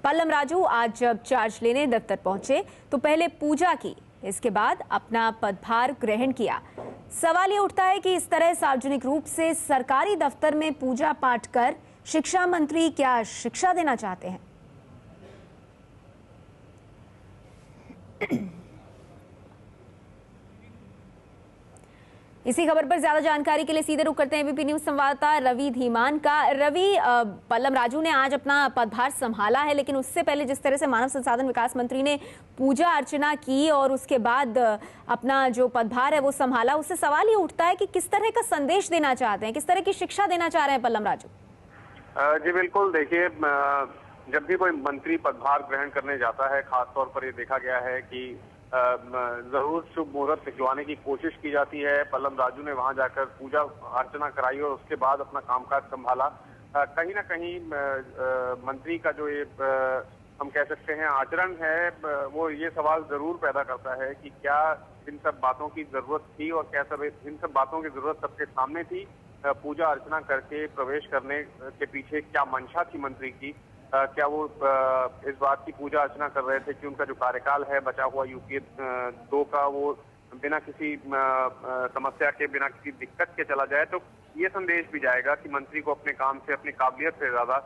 पल्लम राजू आज जब चार्ज लेने दफ्तर पहुंचे तो पहले पूजा की, इसके बाद अपना पदभार ग्रहण किया। सवाल ये उठता है कि इस तरह सार्वजनिक रूप से सरकारी दफ्तर में पूजा पाठ कर शिक्षा मंत्री क्या शिक्षा देना चाहते हैं? इसी खबर पर ज्यादा जानकारी के लिए सीधे रुख करते हैं एबीपी न्यूज संवाददाता रवि धीमान का। रवि, पल्लम राजू ने आज अपना पदभार संभाला है, लेकिन उससे पहले जिस तरह से मानव संसाधन विकास मंत्री ने पूजा अर्चना की और उसके बाद अपना जो पदभार है वो संभाला, उससे सवाल ये उठता है कि किस तरह का संदेश देना चाहते हैं, किस तरह की शिक्षा देना चाह रहे हैं पल्लम राजू? जी बिल्कुल, देखिए जब भी कोई मंत्री पदभार ग्रहण करने जाता है, खासतौर पर ये देखा गया है कि जरूर शुभ मुहूर्त निकलवाने की कोशिश की जाती है। पल्लम राजू ने वहां जाकर पूजा अर्चना कराई और उसके बाद अपना कामकाज संभाला। कहीं ना कहीं मंत्री का जो ये हम कह सकते हैं आचरण है, वो ये सवाल जरूर पैदा करता है कि क्या इन सब बातों की जरूरत थी और क्या इन सब बातों की जरूरत सबके सामने थी। पूजा अर्चना करके प्रवेश करने के पीछे क्या मंशा थी मंत्री की? क्या वो इस बात की पूजा अर्चना कर रहे थे कि उनका जो कार्यकाल है बचा हुआ यूपीए 2 का, वो बिना किसी समस्या के, बिना किसी दिक्कत के चला जाए? तो ये संदेश भी जाएगा कि मंत्री को अपने काम से, अपनी काबिलियत से ज्यादा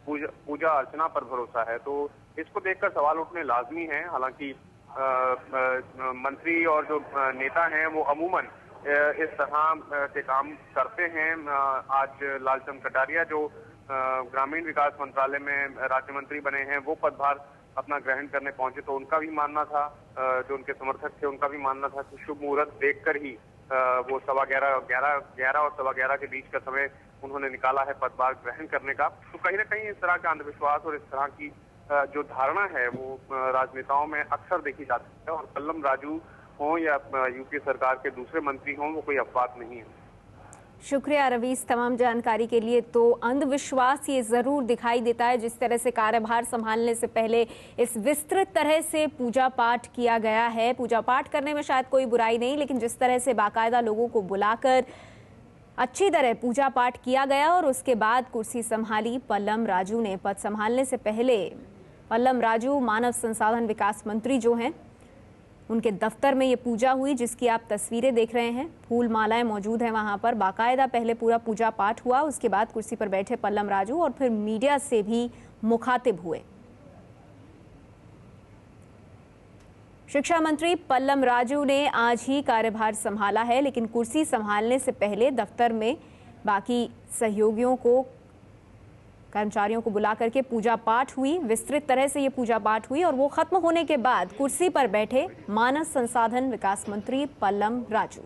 पूजा अर्चना पर भरोसा है। तो इसको देखकर सवाल उठने लाजमी है। हालांकि मंत्री और जो नेता हैं वो अमूमन इस तरह के काम करते हैं। आज लालचंद कटारिया जो ग्रामीण विकास मंत्रालय में राज्य मंत्री बने हैं, वो पदभार अपना ग्रहण करने पहुंचे तो उनका भी मानना था, जो उनके समर्थक थे उनका भी मानना था कि शुभ मुहूर्त देखकर ही वो 11:15 और 11:15 के बीच का समय उन्होंने निकाला है पदभार ग्रहण करने का। तो कहीं ना कहीं इस तरह का अंधविश्वास और इस तरह की जो धारणा है वो राजनेताओं में अक्सर देखी जाती है, और पल्लम राजू हो या यूपी सरकार के दूसरे मंत्री हों, वो कोई अफवाह नहीं है। शुक्रिया रवि इस तमाम जानकारी के लिए। तो अंधविश्वास ये जरूर दिखाई देता है जिस तरह से कार्यभार संभालने से पहले इस विस्तृत तरह से पूजा पाठ किया गया है। पूजा पाठ करने में शायद कोई बुराई नहीं, लेकिन जिस तरह से बाकायदा लोगों को बुलाकर अच्छी तरह पूजा पाठ किया गया और उसके बाद कुर्सी संभाली पल्लम राजू ने। पद संभालने से पहले पल्लम राजू मानव संसाधन विकास मंत्री जो हैं, उनके दफ्तर में ये पूजा हुई जिसकी आप तस्वीरें देख रहे हैं। फूल मालाएं मौजूद हैं वहां पर। बाकायदा पहले पूरा पूजा पाठ हुआ, उसके बाद कुर्सी पर बैठे पल्लम राजू और फिर मीडिया से भी मुखातिब हुए। शिक्षा मंत्री पल्लम राजू ने आज ही कार्यभार संभाला है, लेकिन कुर्सी संभालने से पहले दफ्तर में बाकी सहयोगियों को, कर्मचारियों को बुला करके पूजा पाठ हुई। विस्तृत तरह से ये पूजा पाठ हुई और वो खत्म होने के बाद कुर्सी पर बैठे मानव संसाधन विकास मंत्री पल्लम राजू।